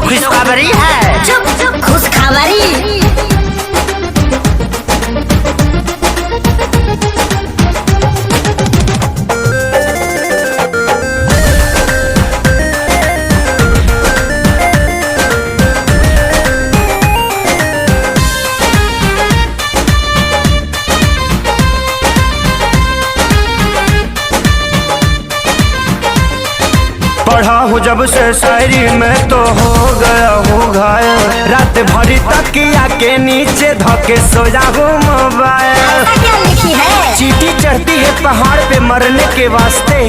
खुशखबरी है। चुप चुप खुशखबरी। पढ़ा हूँ जब से शायरी में तो हो गया हूँ घायल। रात भरी तकिया के नीचे धके सोया हूँ मोबाइल। क्या लिखी है? चीटी चढ़ती है पहाड़ पे मरने के वास्ते।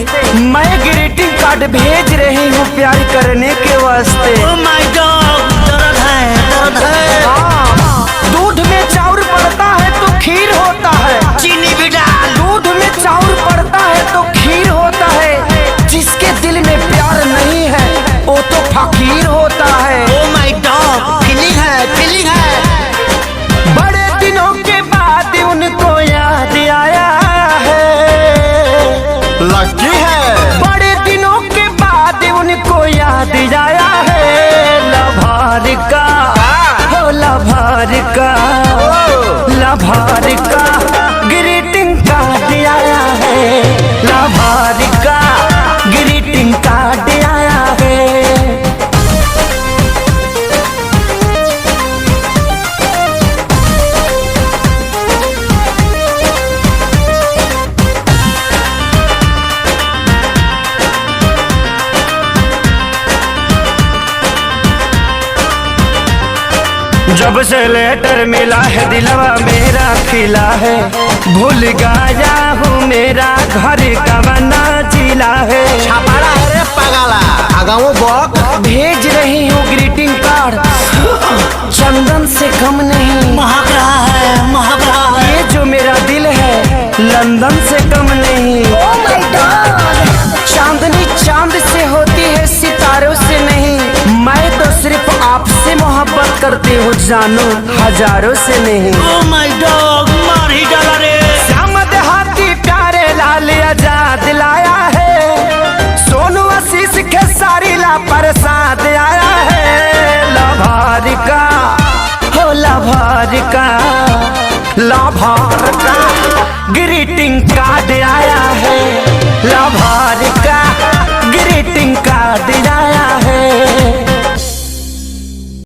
मैं ग्रीटिंग कार्ड भेज रही हूँ प्यार करने के वास्ते। Oh my God, दर्द है। हाँ, दूध में चाउर पड़ता है तो खीर होता है। चीनी भी डाल। दूध में चाउर पड़ता है तो खीर होता है। जिसके दिल में प्यार नहीं है वो तो फकीर होता है। Oh my God, फीलिंग है। बड़े दिनों के बाद उनको याद आया है। लकी है। बड़े दिनों के बाद उनको याद आया है। लभार का हो लभार का ग्रीटिंग कार्ड आया है। लभार का ग्रीटिंग कार्ड आया है। जब से लेटर मिला है दिलवा मेरा खिला है। भूल गया हूँ मेरा घर कवना जिला है। छापाड़ा है रे पगला। आगाओ बॉक। भेज रही हूँ ग्रीटिंग कार्ड चंदन से कम नहीं। महक रहा है। ये जो मेरा दिल है लंदन से कम नहीं। Oh my God! चांदनी चांद से होती है सितारों से नहीं। मैं तो सिर्फ आपसे मोहब्बत करती हूँ जानो हजारों से नहीं। Oh my God, मार ही डाला रे। श्याम देहाती प्यारे लाल आजाद लाया है। सोनू आशीष के सारी ला प्रसाद आया है। लभार का हो लभार का ग्रीटिंग कार्ड आया है। लभार का ग्रीटिंग कार्ड आया